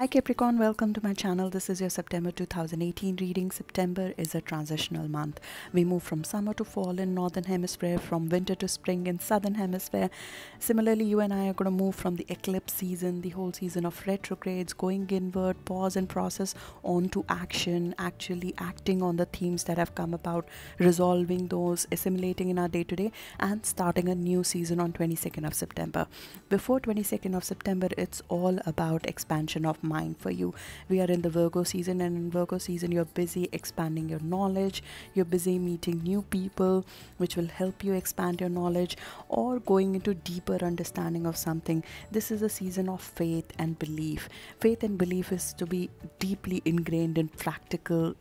Hi Capricorn, welcome to my channel. This is your September 2018 reading. September is a transitional month. We move from summer to fall in northern hemisphere, from winter to spring in southern hemisphere. Similarly, you and I are going to move from the eclipse season, the whole season of retrogrades, going inward, pause and process, on to action, actually acting on the themes that have come about, resolving those, assimilating in our day-to-day, and starting a new season on 22nd of September. Before 22nd of September, it's all about expansion of mind for you. We are in the Virgo season, and in Virgo season you're busy expanding your knowledge, you're busy meeting new people which will help you expand your knowledge, or going into deeper understanding of something. This is a season of faith and belief. Faith and belief is to be deeply ingrained in practical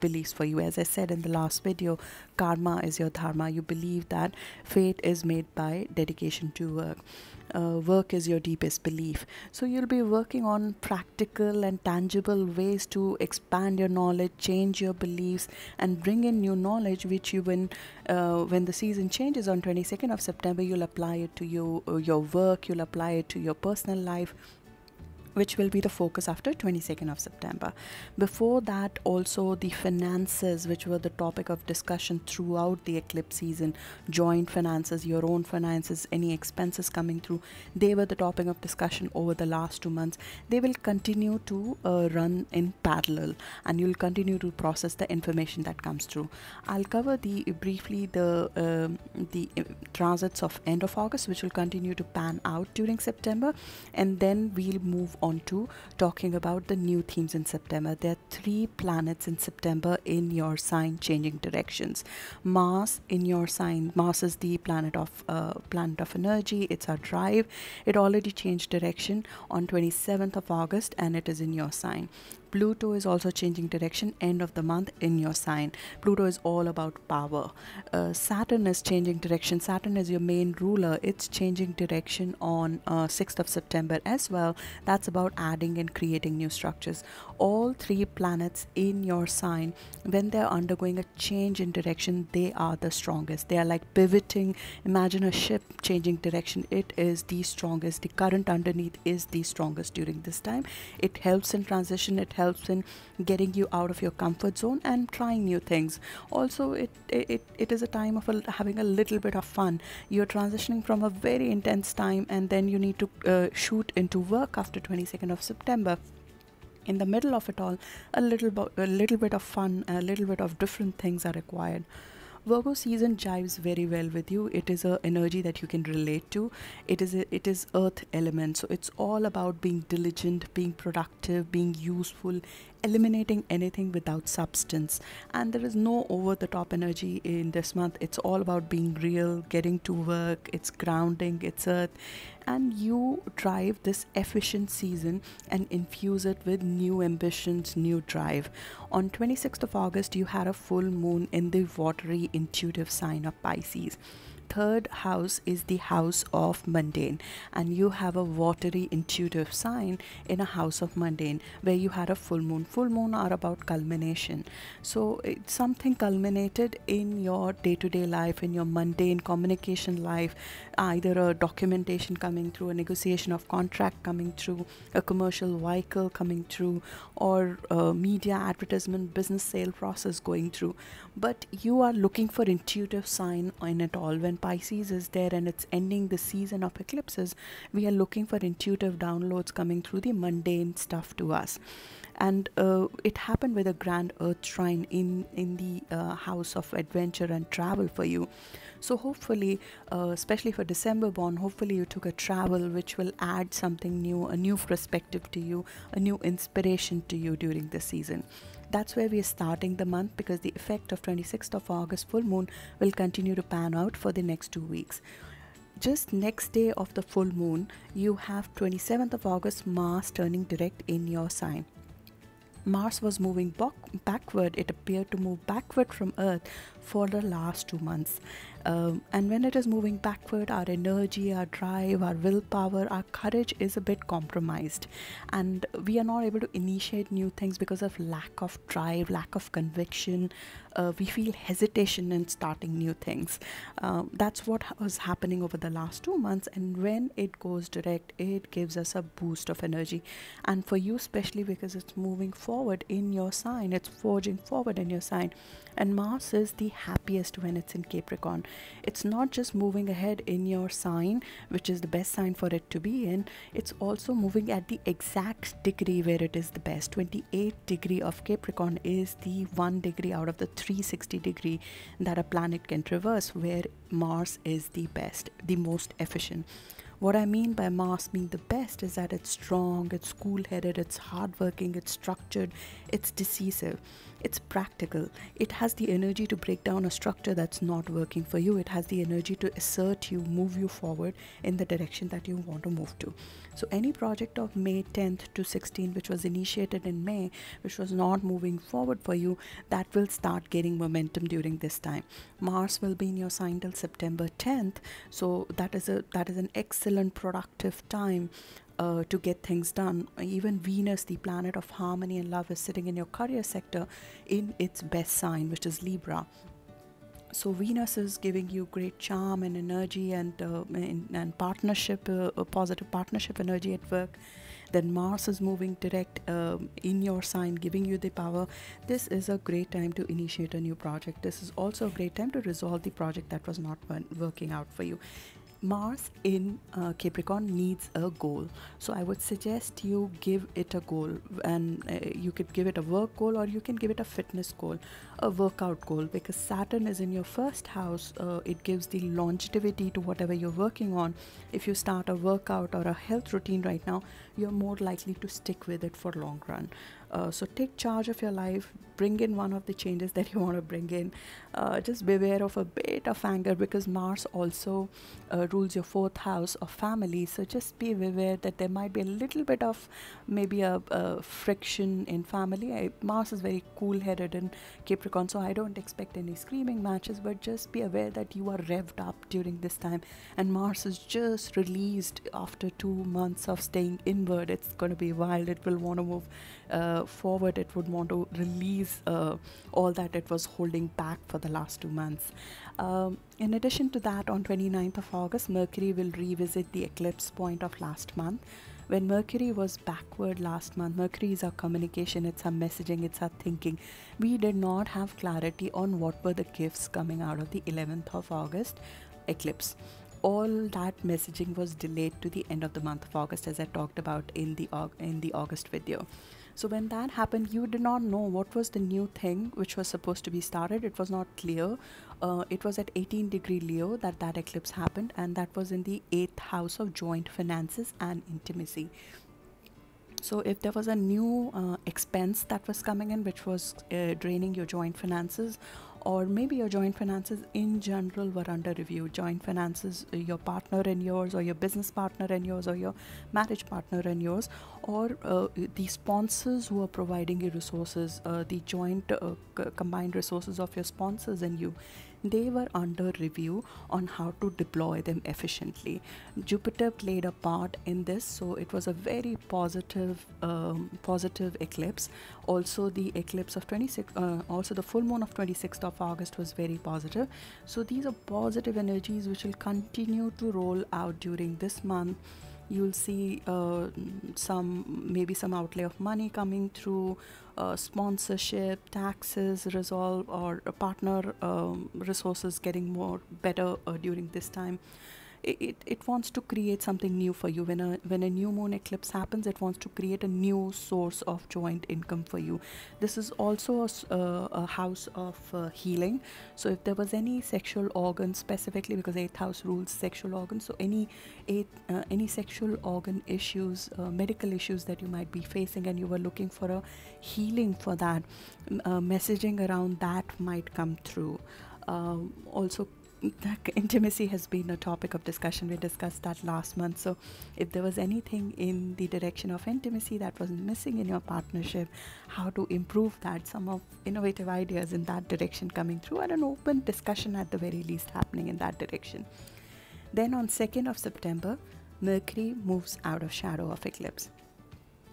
beliefs for you. As I said in the last video, karma is your dharma. You believe that faith is made by dedication to work. Work is your deepest belief. So you'll be working on practical and tangible ways to expand your knowledge, change your beliefs, and bring in new knowledge, which you, when the season changes on 22nd of September, you'll apply it to your work, you'll apply it to your personal life, which will be the focus after 22nd of September. Before that, also the finances, which were the topic of discussion throughout the eclipse season, joint finances, your own finances, any expenses coming through, they were the topic of discussion over the last 2 months. They will continue to run in parallel, and you'll continue to process the information that comes through. I'll cover briefly the transits of end of August, which will continue to pan out during September, and then we'll move on to talking about the new themes in September. There are 3 planets in September in your sign changing directions. Mars in your sign. Mars is the planet of energy. It's our drive. It already changed direction on 27th of August, and it is in your sign. Pluto is also changing direction end of the month in your sign. Pluto is all about power. Saturn is changing direction. Saturn is your main ruler. It's changing direction on 6th of September as well. That's about adding and creating new structures. All 3 planets in your sign, when they're undergoing a change in direction, they are the strongest. They are like pivoting. Imagine a ship changing direction. It is the strongest. The current underneath is the strongest during this time. It helps in transition. It helps in getting you out of your comfort zone and trying new things. Also, it is a time of having a little bit of fun. You're transitioning from a very intense time, and then you need to shoot into work after 22nd of September. In the middle of it all, a little bit of fun, a little bit of different things are required. Virgo season jives very well with you. It is an energy that you can relate to. It is earth element, so it's all about being diligent, being productive, being useful, eliminating anything without substance. And there is no over the top energy in this month. It's all about being real, getting to work. It's grounding, it's earth, and you drive this efficient season and infuse it with new ambitions, new drive. On 26th of August, you had a full moon in the watery intuitive sign of Pisces. 3rd house is the house of mundane, and you have a watery intuitive sign in a house of mundane where you had a full moon. Full moon are about culmination, so it's something culminated in your day-to-day life, in your mundane communication life, either a documentation coming through, a negotiation of contract coming through, a commercial vehicle coming through, or media advertisement, business sale process going through. But you are looking for intuitive sign in it all. When Pisces is there and it's ending the season of eclipses, we are looking for intuitive downloads coming through the mundane stuff to us. And it happened with a grand earth trine in the house of adventure and travel for you. So hopefully, especially for December born, hopefully you took a travel which will add something new, a new perspective to you, a new inspiration to you during this season. That's where we are starting the month, because the effect of 26th of August full moon will continue to pan out for the next 2 weeks. Just next day of the full moon, you have 27th of August Mars turning direct in your sign. Mars was moving backward. It appeared to move backward from Earth for the last 2 months. And when it is moving backward, our energy, our drive, our willpower, our courage is a bit compromised, and we are not able to initiate new things because of lack of drive, lack of conviction. We feel hesitation in starting new things. That's what was happening over the last 2 months, and when it goes direct, it gives us a boost of energy. And for you especially, because it's moving forward in your sign, it's forging forward in your sign, and Mars is the happiest when it's in Capricorn. It's not just moving ahead in your sign, which is the best sign for it to be in, it's also moving at the exact degree where it is the best. 28 degree of Capricorn is the 1 degree out of the 360 degree that a planet can traverse, where Mars is the best, the most efficient. What I mean by Mars being the best is that it's strong, it's cool-headed, it's hardworking, it's structured, it's decisive, it's practical. It has the energy to break down a structure that's not working for you. It has the energy to assert you, move you forward in the direction that you want to move to. So any project of May 10th to 16th, which was initiated in May, which was not moving forward for you, that will start gaining momentum during this time. Mars will be in your sign till September 10th, so that is an excellent productive time to get things done. Even Venus, the planet of harmony and love, is sitting in your career sector in its best sign, which is Libra. So Venus is giving you great charm and energy and partnership, positive partnership energy at work. Then Mars is moving direct in your sign, giving you the power. This is a great time to initiate a new project. This is also a great time to resolve the project that was not working out for you. Mars in Capricorn needs a goal, so I would suggest you give it a goal, and you could give it a work goal, or you can give it a fitness goal, a workout goal, because Saturn is in your first house. It gives the longevity to whatever you're working on. If you start a workout or a health routine right now, you're more likely to stick with it for long run. So take charge of your life, bring in one of the changes that you want to bring in. Just beware of a bit of anger, because Mars also rules your 4th house of family. So just be aware that there might be a little bit of maybe a friction in family. Mars is very cool-headed in Capricorn, so I don't expect any screaming matches, but just be aware that you are revved up during this time. And Mars is just released after 2 months of staying inward. It's going to be wild. It will want to move forward. It would want to release all that it was holding back for the last 2 months. In addition to that, on 29th of August, Mercury will revisit the eclipse point of last month. When Mercury was backward last month, Mercury is our communication, it's our messaging, it's our thinking. We did not have clarity on what were the gifts coming out of the 11th of August eclipse. All that messaging was delayed to the end of the month of August, as I talked about in the August video. So when that happened, you did not know what was the new thing which was supposed to be started. It was not clear. It was at 18 degree Leo that eclipse happened, and that was in the 8th house of joint finances and intimacy. So if there was a new expense that was coming in, which was draining your joint finances, or maybe your joint finances in general were under review. Joint finances, your partner and yours, or your business partner and yours, or your marriage partner and yours, or the sponsors who are providing you resources, the joint combined resources of your sponsors and you, they were under review on how to deploy them efficiently. Jupiter played a part in this, so it was a very positive eclipse. Also the eclipse of 26, also the full moon of 26th of August was very positive. So these are positive energies which will continue to roll out during this month. You'll see maybe some outlay of money coming through, sponsorship, taxes resolve, or partner resources getting more better during this time. It wants to create something new for you. When a new moon eclipse happens, it wants to create a new source of joint income for you. This is also a house of healing. So if there was any sexual organ, specifically because 8th house rules sexual organs, so any sexual organ issues, medical issues that you might be facing, and you were looking for a healing for that, messaging around that might come through. Also intimacy has been a topic of discussion. We discussed that last month. So if there was anything in the direction of intimacy that was missing in your partnership, how to improve that, some of innovative ideas in that direction coming through, and an open discussion at the very least happening in that direction. Then on 2nd of September, Mercury moves out of shadow of eclipse.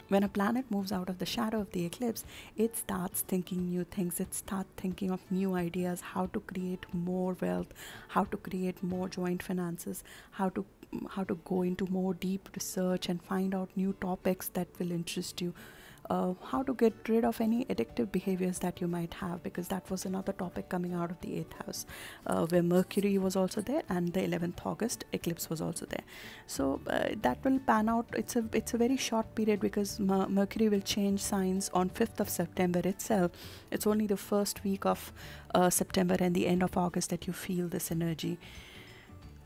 When a planet moves out of the shadow of the eclipse, it starts thinking new things. It starts thinking of new ideas, how to create more wealth, how to create more joint finances, how to go into more deep research and find out new topics that will interest you. How to get rid of any addictive behaviors that you might have, because that was another topic coming out of the 8th house, where Mercury was also there, and the 11th August eclipse was also there. So that will pan out. It's a very short period, because Mercury will change signs on 5th of September itself. It's only the first week of September and the end of August that you feel this energy.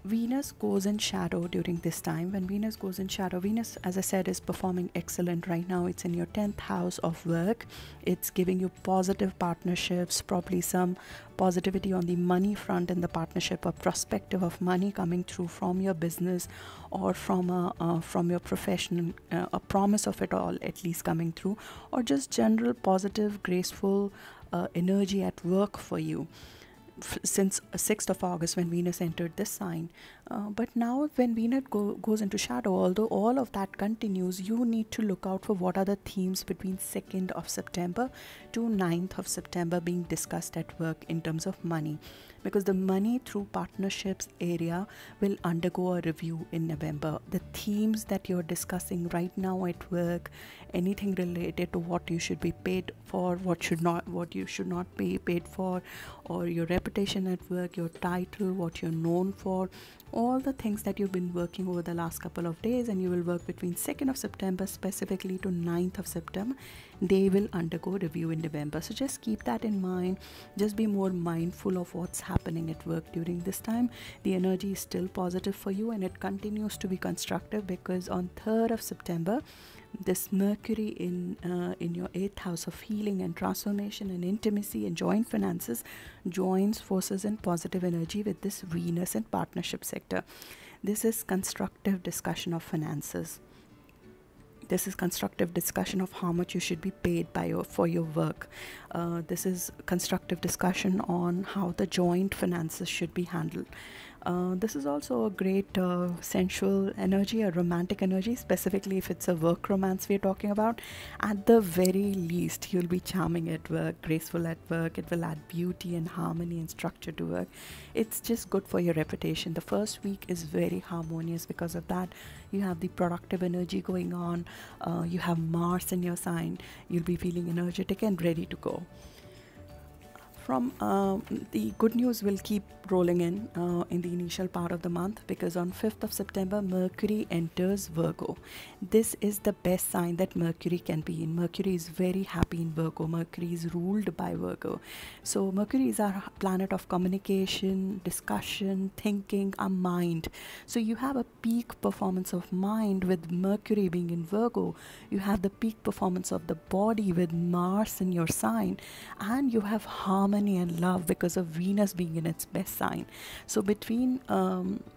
Venus goes in shadow during this time. When Venus goes in shadow, Venus, as I said, is performing excellent right now. It's in your 10th house of work. It's giving you positive partnerships, probably some positivity on the money front in the partnership, a perspective of money coming through from your business or from your profession, a promise of it all at least coming through, or just general positive, graceful energy at work for you. Since 6th of August, when Venus entered this sign. But now when Venus goes into shadow, although all of that continues, you need to look out for what are the themes between 2nd of September to 9th of September being discussed at work in terms of money, because the money through partnerships area will undergo a review in November. The themes that you're discussing right now at work, anything related to what you should be paid for, what you should not be paid for, or your reputation at work, your title, what you're known for, all the things that you've been working over the last couple of days, and you will work between 2nd of September specifically to 9th of September, they will undergo review in November. So just keep that in mind. Just be more mindful of what's happening at work during this time. The energy is still positive for you, and it continues to be constructive, because on 3rd of September, this Mercury in your 8th house of healing and transformation and intimacy and joint finances joins forces in positive energy with this Venus in partnership sector. This is constructive discussion of finances. This is constructive discussion of how much you should be paid for your work. This is constructive discussion on how the joint finances should be handled. This is also a great sensual energy, a romantic energy, specifically if it's a work romance we're talking about. At the very least, you'll be charming at work, graceful at work. It will add beauty and harmony and structure to work. It's just good for your reputation. The first week is very harmonious because of that. You have the productive energy going on. You have Mars in your sign. You'll be feeling energetic and ready to go. From the good news will keep rolling in the initial part of the month, because on 5th of September, Mercury enters Virgo. This is the best sign that Mercury can be in. Mercury is very happy in Virgo. Mercury is ruled by Virgo. So Mercury is our planet of communication, discussion, thinking, our mind. So you have a peak performance of mind with Mercury being in Virgo. You have the peak performance of the body with Mars in your sign, and you have harmony and love because of Venus being in its best sign. So between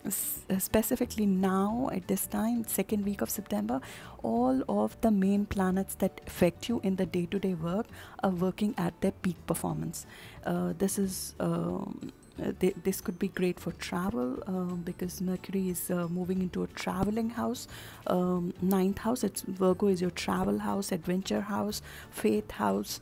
specifically now at this time, 2nd week of September, all of the main planets that affect you in the day-to-day work are working at their peak performance. This could be great for travel, because Mercury is moving into a traveling house. 9th house, Virgo is your travel house, adventure house, faith house,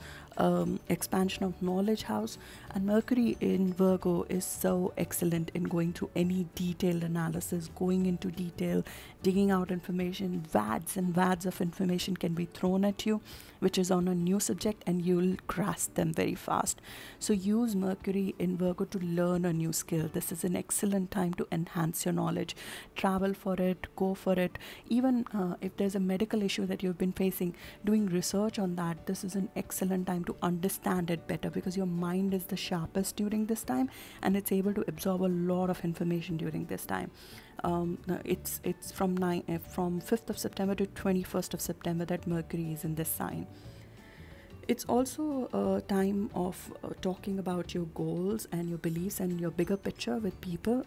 expansion of knowledge house. And Mercury in Virgo is so excellent in going through any detailed analysis, going into detail, digging out information. Vads and vads of information can be thrown at you, which is on a new subject, and you'll grasp them very fast. So use Mercury in Virgo to learn a new skill. This is an excellent time to enhance your knowledge. Travel for it, go for it. Even if there's a medical issue that you've been facing, doing research on that, this is an excellent time to understand it better, because your mind is the sharpest during this time, and it's able to absorb a lot of information during this time. It's from 5th of September to 21st of September that Mercury is in this sign. It's also a time of talking about your goals and your beliefs and your bigger picture with people.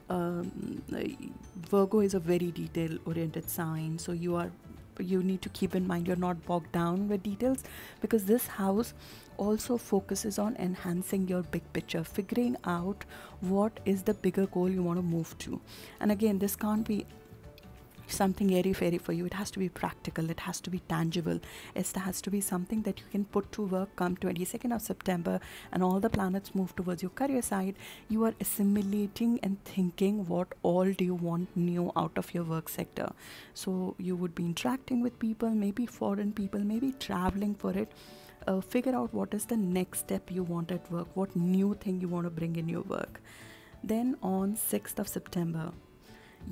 Virgo is a very detail oriented sign, so you need to keep in mind you're not bogged down with details, because this house also focuses on enhancing your big picture, figuring out what is the bigger goal you want to move to. And again, this can't be something airy fairy for you. It has to be practical, it has to be tangible, it has to be something that you can put to work come 22nd of September, and all the planets move towards your career side. You are assimilating and thinking what all do you want new out of your work sector. So you would be interacting with people, maybe foreign people, maybe traveling for it. Figure out what is the next step you want at work, what new thing you want to bring in your work. Then on 6th of September,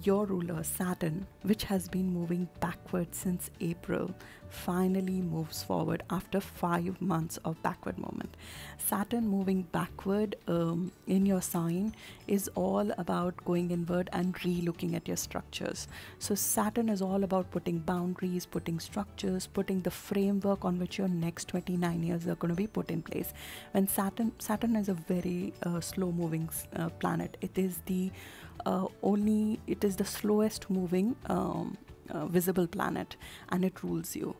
your ruler Saturn, which has been moving backward since April, finally moves forward after 5 months of backward movement. Saturn moving backward in your sign is all about going inward and re-looking at your structures. So Saturn is all about putting boundaries, putting structures, putting the framework on which your next 29 years are going to be put in place. When Saturn is a very slow moving planet. It is the slowest moving visible planet, and it rules you.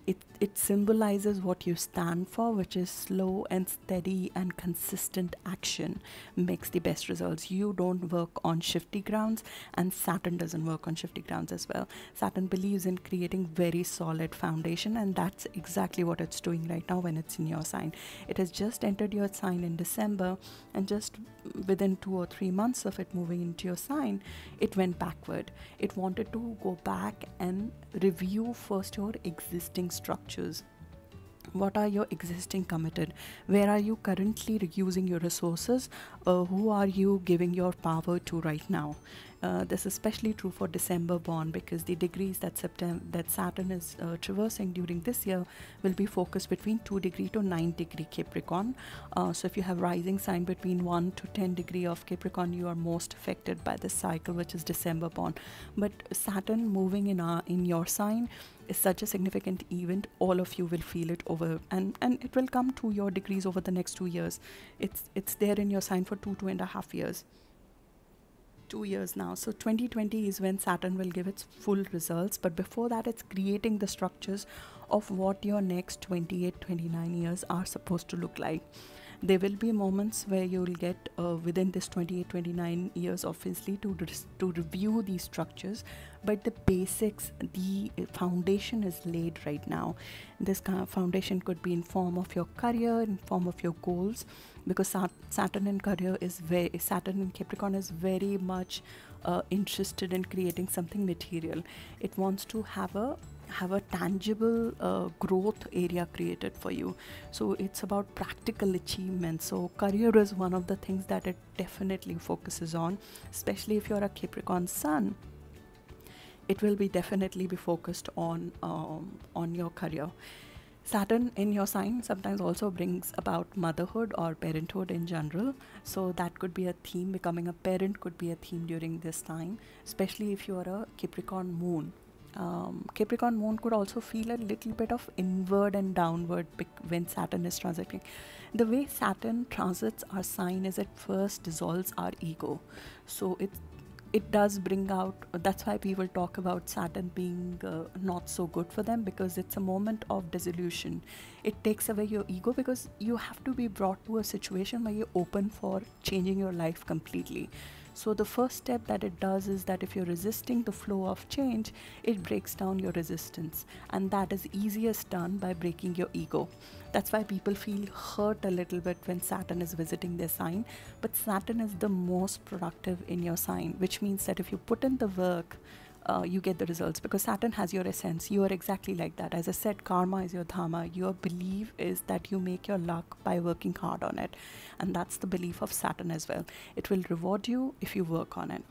It symbolizes what you stand for, which is slow and steady and consistent action makes the best results. You don't work on shifty grounds, and Saturn doesn't work on shifty grounds as well. Saturn believes in creating very solid foundation, and that's exactly what it's doing right now when it's in your sign. It has just entered your sign in December, and just within 2 or 3 months of it moving into your sign, it went backward. It wanted to go back and review first your existing structures. What are your existing committed? Where are you currently using your resources? Who are you giving your power to right now? This is especially true for December born, because the degrees that Saturn is traversing during this year will be focused between 2 degree to 9 degree Capricorn. So if you have rising sign between 1 to 10 degree of Capricorn, you are most affected by this cycle, which is December born. But Saturn moving in your sign is such a significant event. All of you will feel it over, and it will come to your degrees over the next 2 years. It's there in your sign for 2.5 years. 2 years now. So 2020 is when Saturn will give its full results, but before that it's creating the structures of what your next 28-29 years are supposed to look like. There will be moments where you will get within this 28-29 years obviously to review these structures, but the basics, the foundation is laid right now. This kind of foundation could be in form of your career, in form of your goals, because Saturn in Capricorn is very much interested in creating something material. It wants to have a tangible growth area created for you. So it's about practical achievement. So career is one of the things that it definitely focuses on, especially if you're a Capricorn sun. It will be definitely be focused on your career. Saturn in your sign sometimes also brings about motherhood or parenthood in general. So that could be a theme. Becoming a parent could be a theme during this time, especially if you are a Capricorn moon. Capricorn moon could also feel a little bit of inward and downward when Saturn is transiting. The way Saturn transits our sign is it first dissolves our ego. So it does bring out, that's why people talk about Saturn being not so good for them, because it's a moment of dissolution. It takes away your ego, because you have to be brought to a situation where you're open for changing your life completely. So the first step that it does is that if you're resisting the flow of change, it breaks down your resistance, and that is easiest done by breaking your ego. That's why people feel hurt a little bit when Saturn is visiting their sign, but Saturn is the most productive in your sign, which means that if you put in the work, you get the results, because Saturn has your essence. You are exactly like that. As I said, karma is your dharma. Your belief is that you make your luck by working hard on it, and that's the belief of Saturn as well. It will reward you if you work on it.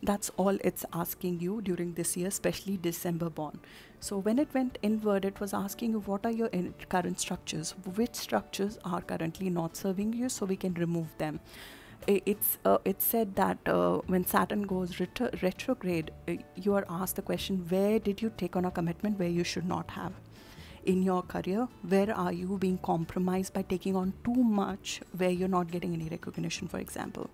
That's all it's asking you during this year, especially December born. So when it went inward, it was asking you what are your current structures, which structures are currently not serving you, so we can remove them. It's said that when Saturn goes retrograde, you are asked the question, where did you take on a commitment where you should not have? in your career? Where are you being compromised by taking on too much where you're not getting any recognition, for example?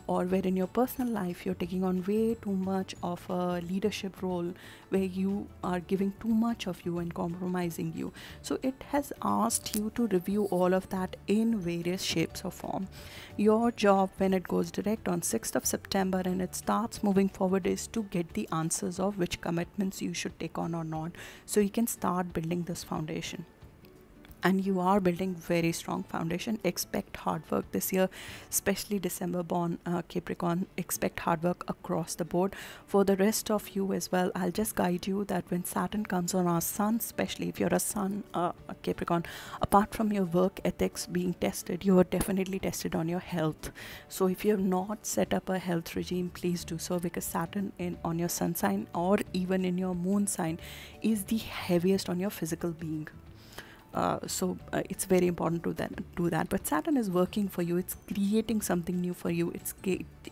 Or where in your personal life you're taking on way too much of a leadership role where you are giving too much of you and compromising you. So it has asked you to review all of that in various shapes or form. Your job when it goes direct on 6th of September and it starts moving forward is to get the answers of which commitments you should take on or not, so you can start building this foundation. And you are building very strong foundation. Expect hard work this year, especially December born Capricorn. Expect hard work across the board. For the rest of you as well, I'll just guide you that when Saturn comes on our sun, especially if you're a sun a Capricorn, apart from your work ethics being tested, you are definitely tested on your health. So if you have not set up a health regime, please do so, because Saturn on your sun sign or even in your moon sign is the heaviest on your physical being. So it's very important to do that. But Saturn is working for you. It's creating something new for you.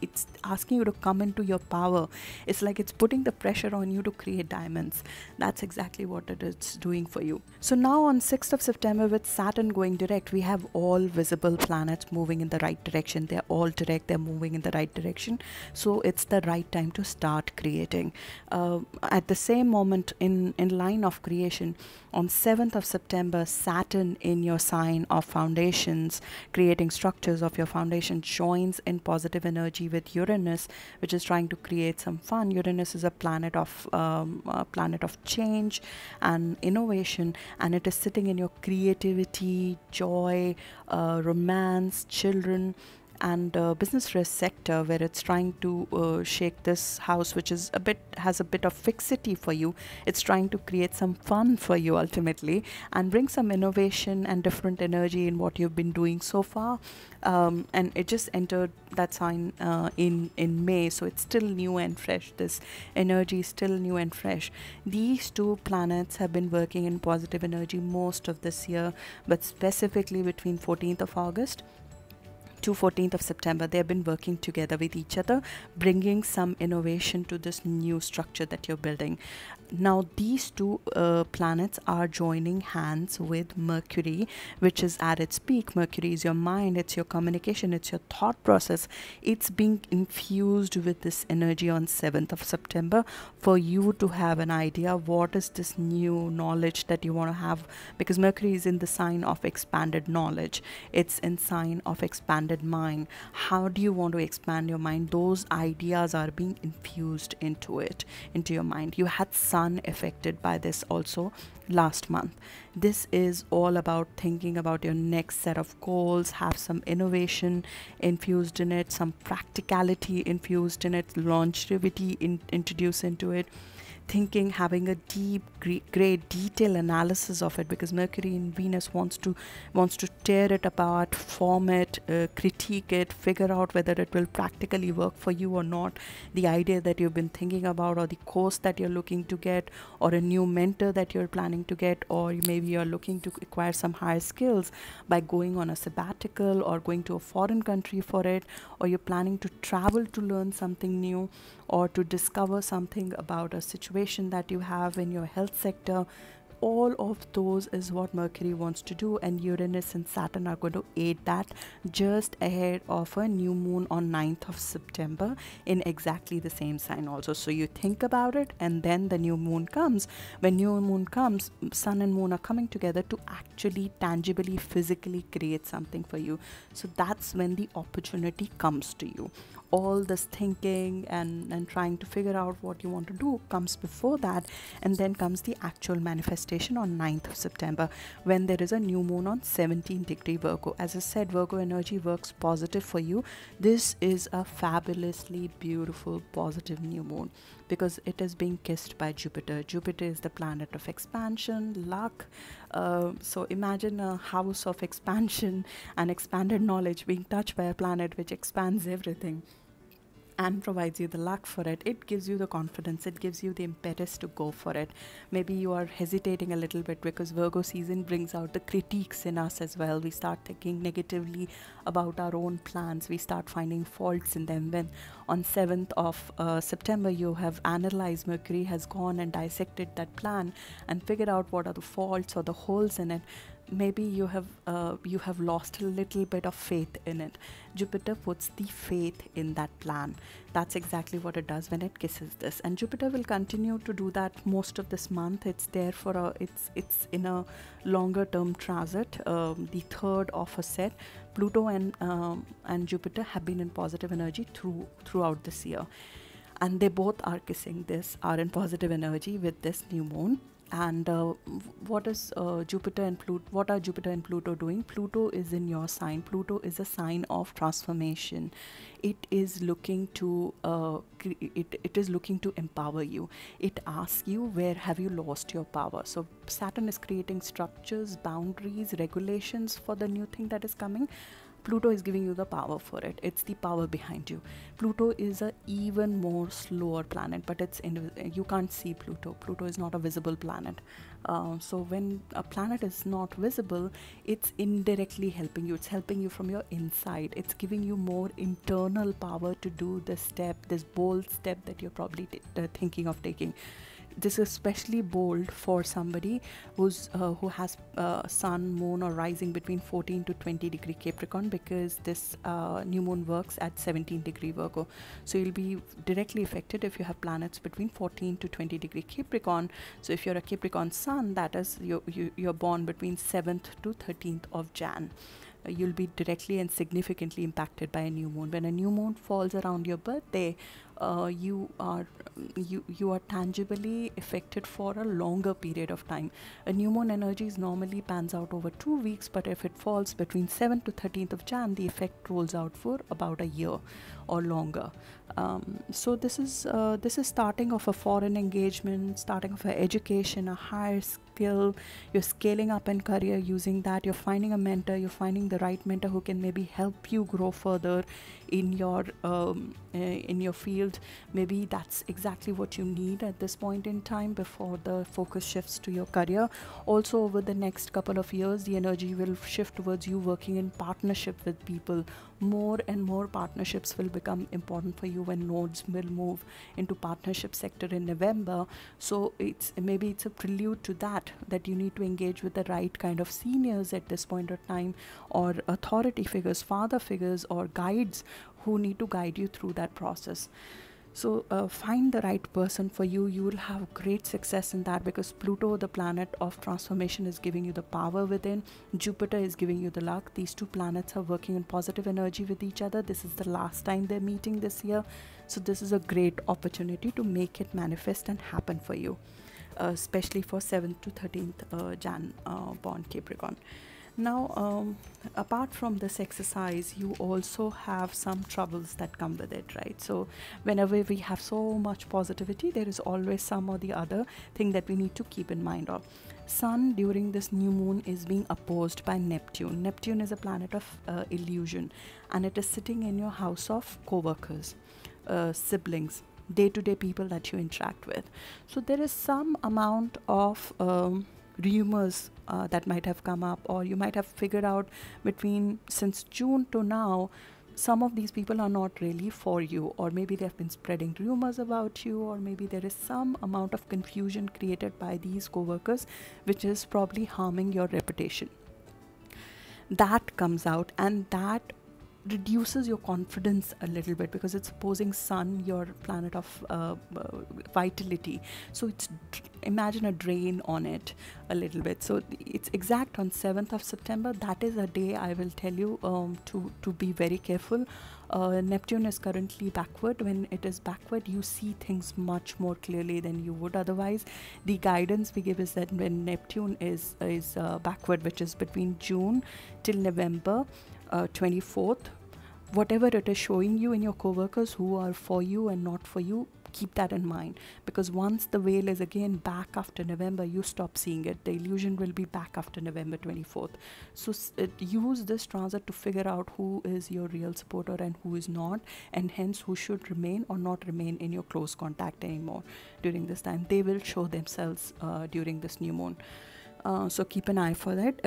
It's asking you to come into your power. It's like it's putting the pressure on you to create diamonds. That's exactly what it is doing for you. So now on 6th of September, with Saturn going direct, we have all visible planets moving in the right direction. They're all direct. They're moving in the right direction. So it's the right time to start creating. At the same moment, in line of creation, on 7th of September, Saturn in your sign of foundations, creating structures of your foundation, joins in positive energy with Uranus, which is trying to create some fun. Uranus is a planet of change and innovation, and it is sitting in your creativity, joy, romance, children, and business risk sector, where it's trying to shake this house, which is has a bit of fixity for you. It's trying to create some fun for you ultimately, and bring some innovation and different energy in what you've been doing so far. And it just entered that sign in May, so it's still new and fresh. This energy is still new and fresh. These two planets have been working in positive energy most of this year, but specifically between 14th of August to 14th of September, they have been working together with each other, bringing some innovation to this new structure that you're building. Now these two planets are joining hands with Mercury, which is at its peak. Mercury is your mind, it's your communication, it's your thought process. It's being infused with this energy on 7th of September for you to have an idea what is this new knowledge that you want to have, because Mercury is in the sign of expanded knowledge. It's in sign of expanded mind. How do you want to expand your mind? Those ideas are being infused into your mind. You had sun affected by this also last month. This is all about thinking about your next set of goals, have some innovation infused in it, some practicality infused in it, longevity introduced into it, thinking, having a deep, great detail analysis of it, because Mercury in Venus wants to tear it apart, form it, critique it, figure out whether it will practically work for you or not. The idea that you've been thinking about, or the course that you're looking to get, or a new mentor that you're planning to get, or maybe you're looking to acquire some higher skills by going on a sabbatical or going to a foreign country for it, or you're planning to travel to learn something new, or to discover something about a situation that you have in your health sector. All of those is what Mercury wants to do, and Uranus and Saturn are going to aid that just ahead of a new moon on 9th of September in exactly the same sign also. So you think about it, and then the new moon comes. When new moon comes, sun and moon are coming together to actually tangibly, physically create something for you. So that's when the opportunity comes to you. All this thinking and trying to figure out what you want to do comes before that, and then comes the actual manifestation on 9th of September, when there is a new moon on 17-degree Virgo. As I said, Virgo energy works positive for you. This is a fabulously beautiful positive new moon, because it is being kissed by Jupiter. Jupiter is the planet of expansion, luck. So imagine a house of expansion and expanded knowledge being touched by a planet which expands everything. and provides you the luck for it. It gives you the confidence, it gives you the impetus to go for it. Maybe you are hesitating a little bit because Virgo season brings out the critiques in us as well. We start thinking negatively about our own plans, we start finding faults in them. When on 7th of September you have analyzed, Mercury has gone and dissected that plan and figured out what are the faults or the holes in it, maybe you have lost a little bit of faith in it. Jupiter puts the faith in that plan. That's exactly what it does when it kisses this, and Jupiter will continue to do that most of this month. It's there for a it's in a longer term transit, the third of a set. Pluto and Jupiter have been in positive energy throughout this year, and they both are kissing this, are in positive energy with this new moon. And what is Jupiter and Pluto? What are Jupiter and Pluto doing? Pluto is in your sign. Pluto is a sign of transformation. It is looking to it is looking to empower you. It asks you, where have you lost your power? So Saturn is creating structures, boundaries, regulations for the new thing that is coming. Pluto is giving you the power for it. It's the power behind you. Pluto is a even more slower planet, but you can't see Pluto. Pluto is not a visible planet. So when a planet is not visible, it's indirectly helping you. It's helping you from your inside. It's giving you more internal power to do this step, this bold step that you're probably thinking of taking. This is especially bold for somebody who has sun, moon or rising between 14 to 20 degree Capricorn, because this new moon works at 17 degree Virgo. So you'll be directly affected if you have planets between 14 to 20 degree Capricorn. So if you're a Capricorn sun, that is you're born between 7th to 13th of Jan. You'll be directly and significantly impacted by a new moon. When a new moon falls around your birthday, you are tangibly affected for a longer period of time. A new moon energies normally pans out over 2 weeks, but if it falls between 7th to 13th of Jan, the effect rolls out for about a year or longer. So this is starting of a foreign engagement, starting of an education, a higher skill. You're scaling up in career using that. You're finding a mentor. You're finding the right mentor who can maybe help you grow further in your field. Maybe that's exactly what you need at this point in time before the focus shifts to your career. Also, over the next couple of years, the energy will shift towards you working in partnership with people. More and more partnerships will become important for you when nodes will move into partnership sector in November. So maybe it's a prelude to that you need to engage with the right kind of seniors at this point of time, or authority figures, father figures or guides who need to guide you through that process. So find the right person for you. You will have great success in that, because Pluto, the planet of transformation, is giving you the power within. Jupiter is giving you the luck. These two planets are working in positive energy with each other. This is the last time they're meeting this year. So this is a great opportunity to make it manifest and happen for you, especially for 7th to 13th Jan born Capricorn. Now, apart from this exercise, you also have some troubles that come with it, right? So whenever we have so much positivity, there is always some or the other thing that we need to keep in mind of. Sun during this new moon is being opposed by Neptune. Neptune is a planet of illusion, and it is sitting in your house of co-workers, siblings, day-to-day people that you interact with. So there is some amount of rumors that might have come up, or you might have figured out since June to now, some of these people are not really for you, or maybe they have been spreading rumors about you, or maybe there is some amount of confusion created by these co-workers which is probably harming your reputation. That comes out, and that reduces your confidence a little bit, because it's opposing Sun, your planet of vitality. So imagine a drain on it a little bit. So it's exact on 7th of September. That is a day I will tell you to be very careful. Neptune is currently backward. When it is backward, you see things much more clearly than you would otherwise. The guidance we give is that when Neptune is backward, which is between June till November 24th, whatever it is showing you in your coworkers who are for you and not for you, keep that in mind, because once the veil is again back after November, you stop seeing it. The illusion will be back after November 24th. So use this transit to figure out who is your real supporter and who is not, and hence who should remain or not remain in your close contact anymore during this time. They will show themselves during this new moon. So keep an eye for that.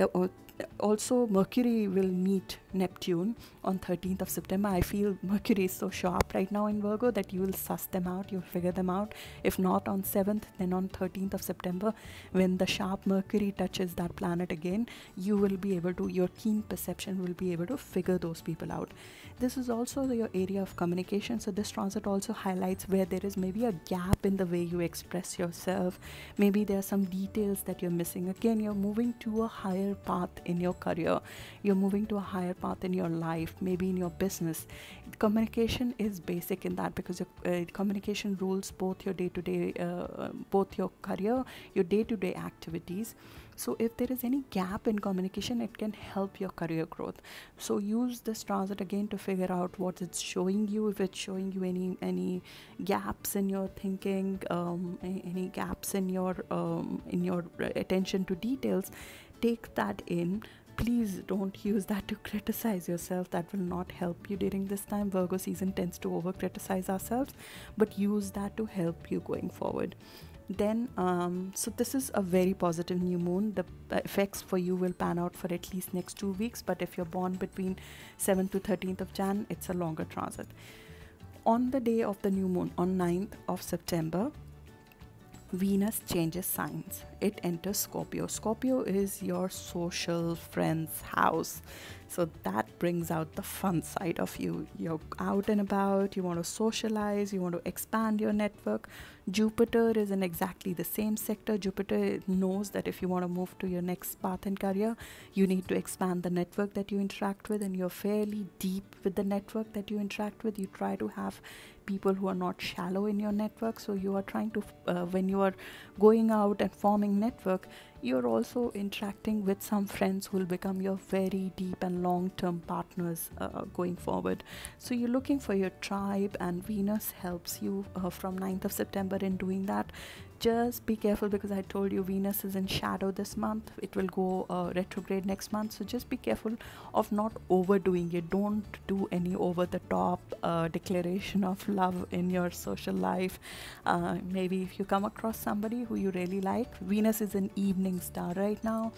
Also, Mercury will meet Neptune on 13th of September. I feel Mercury is so sharp right now in Virgo that you will suss them out, you'll figure them out. If not on 7th, then on 13th of September, when the sharp Mercury touches that planet again, you will be able to, your keen perception will be able to figure those people out. This is also your area of communication, so this transit also highlights where there is maybe a gap in the way you express yourself. Maybe there are some details that you're missing. Again, you're moving to a higher path in your career, you're moving to a higher path in your life, maybe in your business. Communication is basic in that, because communication rules both your day-to-day, both your career, your day-to-day activities. So if there is any gap in communication, it can help your career growth. So use this transit again to figure out what it's showing you. If it's showing you any gaps in your thinking, any gaps in your attention to details, take that in. Please don't use that to criticize yourself. That will not help you during this time. Virgo season tends to over criticize ourselves, but use that to help you going forward. Then so this is a very positive new moon. The effects for you will pan out for at least next 2 weeks, but if you're born between 7th to 13th of Jan, it's a longer transit. On the day of the new moon, on 9th of September, Venus changes signs. It enters Scorpio. Scorpio is your social friends house. So that brings out the fun side of you. You're out and about, you want to socialize, you want to expand your network. Jupiter is in exactly the same sector. Jupiter knows that if you want to move to your next path in career, you need to expand the network that you interact with, and you're fairly deep with the network that you interact with. You try to have people who are not shallow in your network. So you are trying to, when you are going out and forming network, you're also interacting with some friends who will become your very deep and long-term partners going forward. So you're looking for your tribe, and Venus helps you from 9th of September in doing that. Just be careful, because I told you Venus is in shadow this month. It will go retrograde next month, so just be careful of not overdoing it. Don't do any over the top declaration of love in your social life. Maybe if you come across somebody who you really like, Venus is an evening star right now.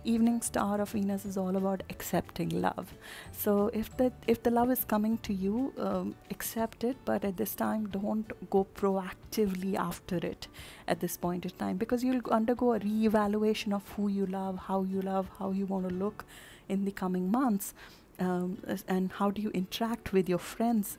Evening star of Venus is all about accepting love. So if the love is coming to you, accept it, but at this time don't go proactively after it at this point in time, because you'll undergo a re-evaluation of who you love, how you want to look in the coming months. And how do you interact with your friends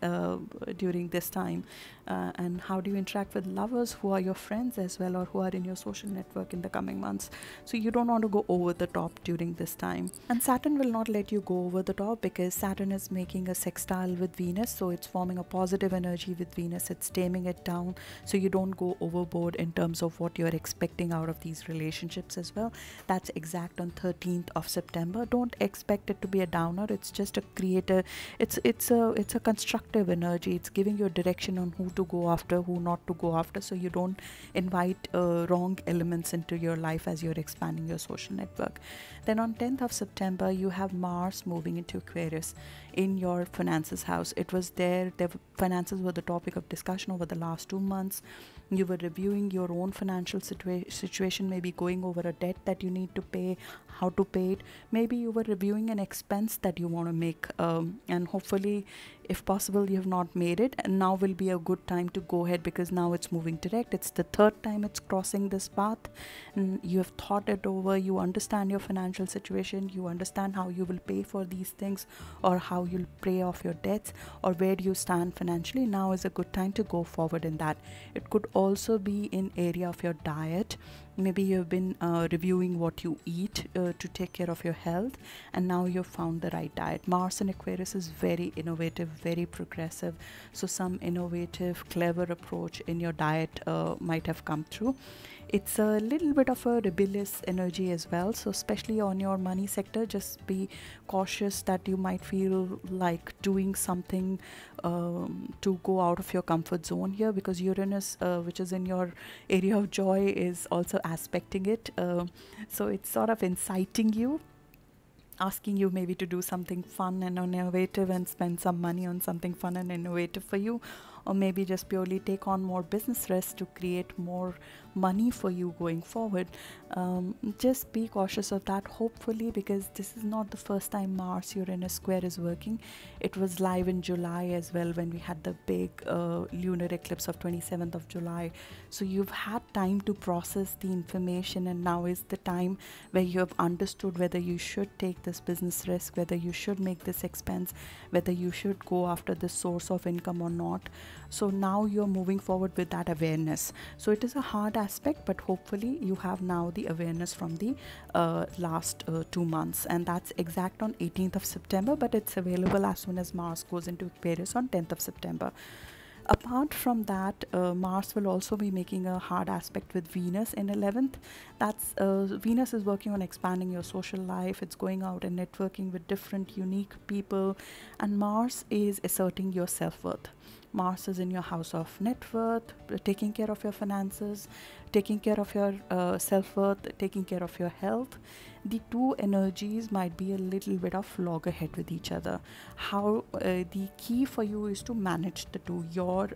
during this time, and how do you interact with lovers who are your friends as well, or who are in your social network in the coming months. So you don't want to go over the top during this time. And Saturn will not let you go over the top, because Saturn is making a sextile with Venus, so it's forming a positive energy with Venus. It's taming it down, so you don't go overboard in terms of what you're expecting out of these relationships as well. That's exact on 13th of September. Don't expect it to be a downer. It's just a creator, it's a constructive energy. It's giving you a direction on who to go after, who not to go after, so you don't invite wrong elements into your life as you're expanding your social network. Then on 10th of September, you have Mars moving into Aquarius in your finances house. It was there, finances were the topic of discussion over the last 2 months. You were reviewing your own financial situation, maybe going over a debt that you need to pay, how to pay it. Maybe you were reviewing an expense that you want to make, and hopefully, if possible, you have not made it, and now will be a good time to go ahead, because now it's moving direct. It's the 3rd time it's crossing this path, and you have thought it over. You understand your financial situation, you understand how you will pay for these things, or how you'll pay off your debts, or where do you stand financially. Now is a good time to go forward in that. It could also be in area of your diet. Maybe you've been reviewing what you eat to take care of your health, and now you've found the right diet. Mars in Aquarius is very innovative, very progressive, so some innovative, clever approach in your diet might have come through. It's a little bit of a rebellious energy as well, so especially on your money sector, just be cautious that you might feel like doing something to go out of your comfort zone here, because Uranus, which is in your area of joy, is also aspecting it, so it's sort of inciting you, asking you maybe to do something fun and innovative and spend some money on something fun and innovative for you, or maybe just purely take on more business risks to create more money for you going forward. Just be cautious of that, hopefully, because this is not the first time Mars Uranus square is working. It was live in July as well, when we had the big lunar eclipse of 27th of July. So you've had time to process the information, and now is the time where you have understood whether you should take this business risk, whether you should make this expense, whether you should go after this source of income or not. So now you're moving forward with that awareness. So it is a hard aspect, but hopefully you have now the awareness from the last 2 months, and that's exact on 18th of September, but it's available as soon as Mars goes into Aquarius on 10th of September. Apart from that, Mars will also be making a hard aspect with Venus in 11th. That's Venus is working on expanding your social life. It's going out and networking with different unique people, and Mars is asserting your self-worth. Mars is in your house of net worth, taking care of your finances, taking care of your self-worth, taking care of your health. The two energies might be a little bit of loggerhead with each other. How the key for you is to manage the two, your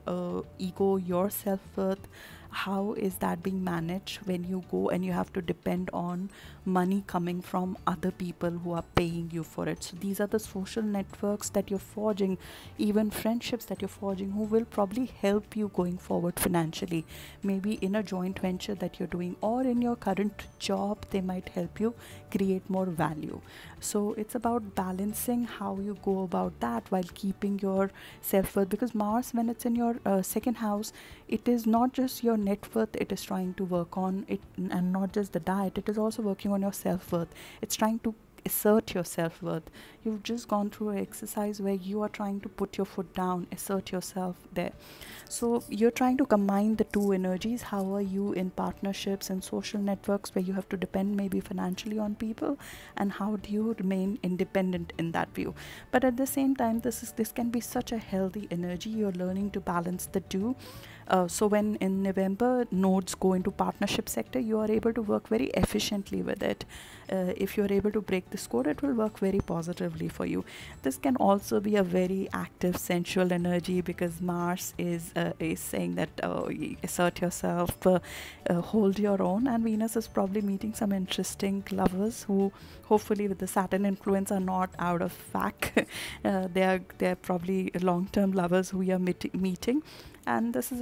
ego, your self-worth. How is that being managed when you go and you have to depend on money coming from other people who are paying you for it? So these are the social networks that you're forging, even friendships that you're forging, who will probably help you going forward financially. Maybe in a joint venture that you're doing, or in your current job, they might help you create more value. So it's about balancing how you go about that while keeping your self-worth, because Mars, when it's in your second house, it is not just your net worth it is trying to work on it, and not just the diet, it is also working on your self-worth. It's trying to assert your self-worth. You've just gone through an exercise where you are trying to put your foot down, assert yourself there. So you're trying to combine the two energies. How are you in partnerships and social networks where you have to depend maybe financially on people, and how do you remain independent in that view? But at the same time, this can be such a healthy energy. You're learning to balance the two. So when in November nodes go into partnership sector, you are able to work very efficiently with it. If you're able to break this code, it will work very positively for you. This can also be a very active sensual energy, because Mars is saying that assert yourself, hold your own, and Venus is probably meeting some interesting lovers who hopefully with the Saturn influence are not out of whack. They're probably long-term lovers who we are meeting. And this is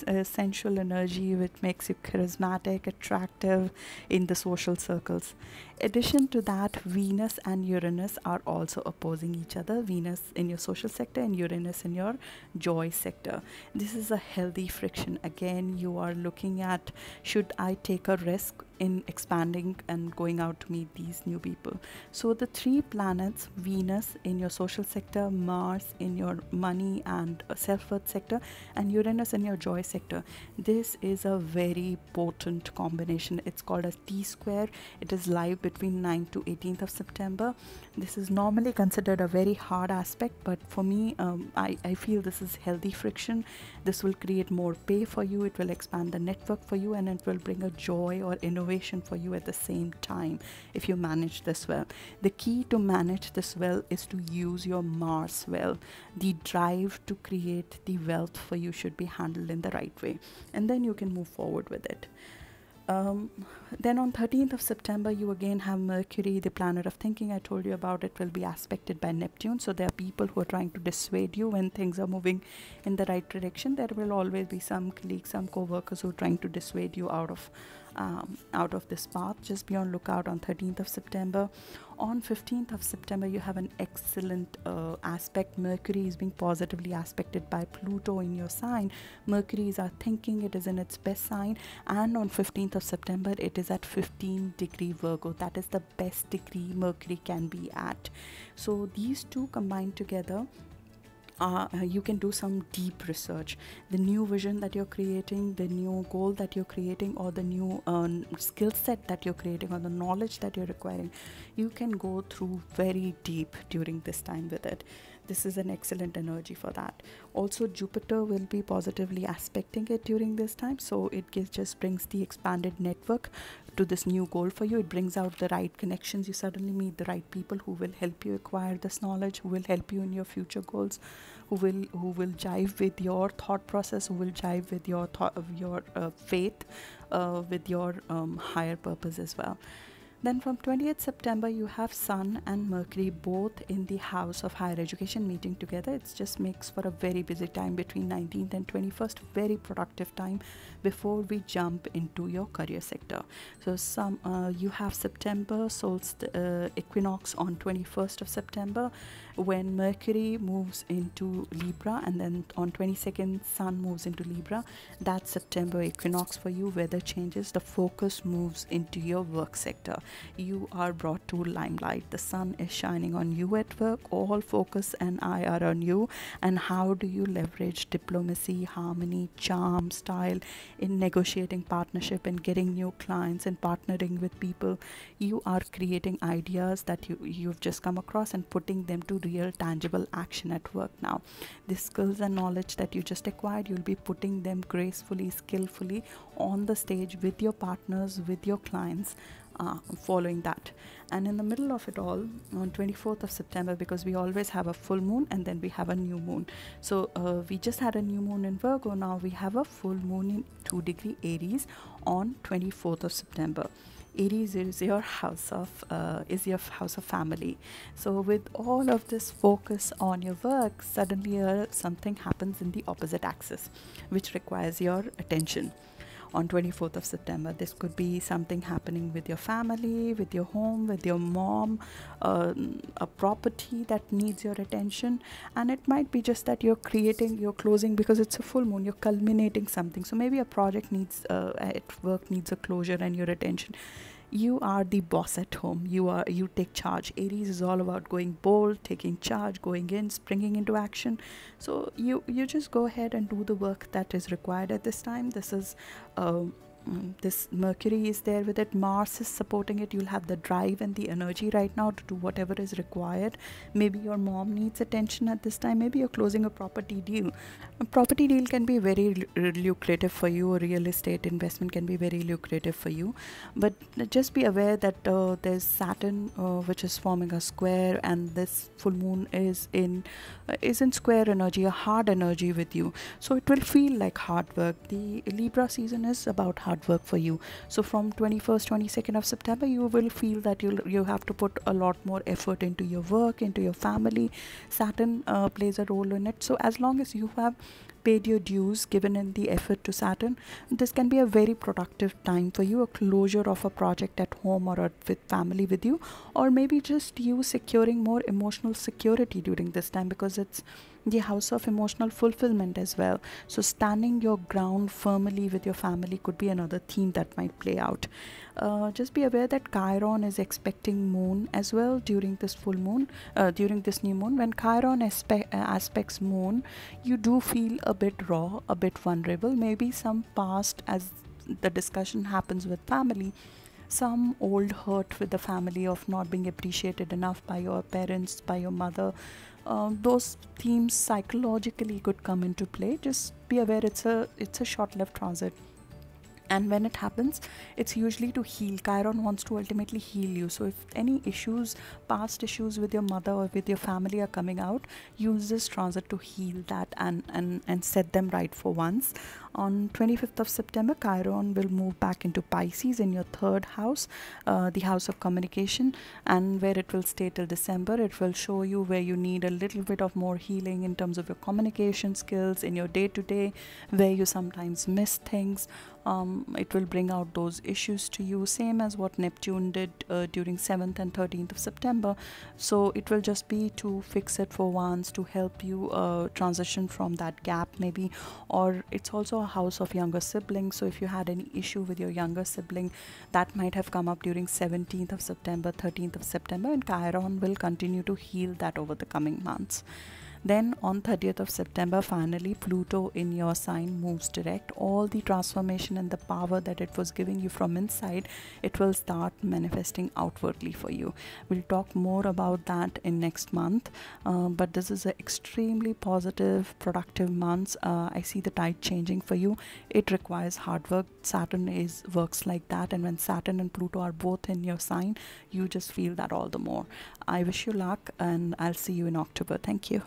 a sensual energy which makes you charismatic, attractive in the social circles. Addition to that, Venus and Uranus are also opposing each other. Venus in your social sector and Uranus in your joy sector. This is a healthy friction. Again, you are looking at, should I take a risk in expanding and going out to meet these new people? So the three planets, Venus in your social sector, Mars in your money and self-worth sector, and Uranus in your joy sector. This is a very potent combination. It's called a T-square. It is live between 9th to 18th of September. This is normally considered a very hard aspect, but for me, I feel this is healthy friction. This will create more pay for you. It will expand the network for you, and it will bring a joy or innovation for you at the same time if you manage this well. The key to manage this well is to use your Mars well. The drive to create the wealth for you should be handled in the right way, and then you can move forward with it. Then on 13th of September, you again have Mercury, the planet of thinking. I told you about it, will be aspected by Neptune. So there are people who are trying to dissuade you when things are moving in the right direction. There will always be some colleagues, some co-workers who are trying to dissuade you out of this path. Just be on lookout on 13th of September. On 15th of September, you have an excellent aspect. Mercury is being positively aspected by Pluto in your sign. Mercury is our thinking. It is in its best sign. And on 15th of September, it is at 15-degree Virgo. That is the best degree Mercury can be at. So these two combined together You can do some deep research. The new vision that you're creating, the new goal that you're creating, or the new skill set that you're creating, or the knowledge that you're acquiring, you can go through very deep during this time with it. This is an excellent energy for that. Also, Jupiter will be positively aspecting it during this time, so it just brings the expanded network to this new goal for you. It brings out the right connections. You suddenly meet the right people who will help you acquire this knowledge, who will help you in your future goals, who will jive with your thought process, who will jive with your faith, with your higher purpose as well. Then from 20th September, you have Sun and Mercury both in the house of higher education meeting together. It just makes for a very busy time between 19th and 21st, very productive time before we jump into your career sector. So you have September solstice equinox on 21st of September, when Mercury moves into Libra, and then on 22nd Sun moves into Libra. That's September equinox for you. Weather changes, the focus moves into your work sector. You are brought to limelight. The sun is shining on you at work. All focus and eye are on you, and how do you leverage diplomacy, harmony, charm, style in negotiating partnership and getting new clients and partnering with people. You are creating ideas that you've just come across and putting them to real tangible action at work now. The skills and knowledge that you just acquired, you'll be putting them gracefully, skillfully on the stage with your partners, with your clients, following that. And in the middle of it all, on 24th of September, because we always have a full moon and then we have a new moon, so we just had a new moon in Virgo. Now we have a full moon in 2° Aries on 24th of September. Aries is your house of family. So with all of this focus on your work, suddenly something happens in the opposite axis, which requires your attention. On 24th of September, this could be something happening with your family, with your home, with your mom, a property that needs your attention. And it might be just that you're closing, because it's a full moon, you're culminating something. So maybe a project at work needs a closure and your attention. You are the boss at home. You take charge. Aries is all about going bold, taking charge, going in, springing into action. So you just go ahead and do the work that is required at this time. This Mercury is there with it. Mars is supporting it. You'll have the drive and the energy right now to do whatever is required. Maybe your mom needs attention at this time. Maybe you're closing a property deal. A property deal can be very lucrative for you. A real estate investment can be very lucrative for you. But just be aware that there's Saturn, which is forming a square, and this full moon is in square energy, a hard energy with you. So it will feel like hard work. The Libra season is about hard work for you. So from 21st 22nd of September, you will feel that you have to put a lot more effort into your work, into your family. Saturn plays a role in it. So as long as you have paid your dues, given in the effort to Saturn, this can be a very productive time for you. A closure of a project at home or with family with you, or maybe just you securing more emotional security during this time, because it's the house of emotional fulfillment as well. So standing your ground firmly with your family could be another theme that might play out. Just be aware that Chiron is expecting moon as well during this full moon, during this new moon. When Chiron aspects moon, you do feel a bit raw, a bit vulnerable. Maybe some past, as the discussion happens with family, some old hurt with the family of not being appreciated enough by your parents, by your mother. Those themes psychologically could come into play. Just be aware it's a short-lived transit. And when it happens, it's usually to heal. Chiron wants to ultimately heal you. So if any issues, past issues with your mother or with your family are coming out, use this transit to heal that and set them right for once. On 25th of September, Chiron will move back into Pisces in your third house, the house of communication, and where it will stay till December. It will show you where you need a little bit of more healing in terms of your communication skills in your day-to-day, where you sometimes miss things. It will bring out those issues to you, same as what Neptune did during 7th and 13th of September. So it will just be to fix it for once, to help you transition from that gap maybe. Or it's also a house of younger siblings, so if you had any issue with your younger sibling, that might have come up during 17th of September, 13th of September, and Chiron will continue to heal that over the coming months. Then on 30th of September, finally Pluto in your sign moves direct. All the transformation and the power that it was giving you from inside, it will start manifesting outwardly for you. We'll talk more about that in next month, but this is an extremely positive, productive month. I see the tide changing for you. It requires hard work. Saturn works like that, and when Saturn and Pluto are both in your sign, you just feel that all the more. I wish you luck, and I'll see you in October. Thank you.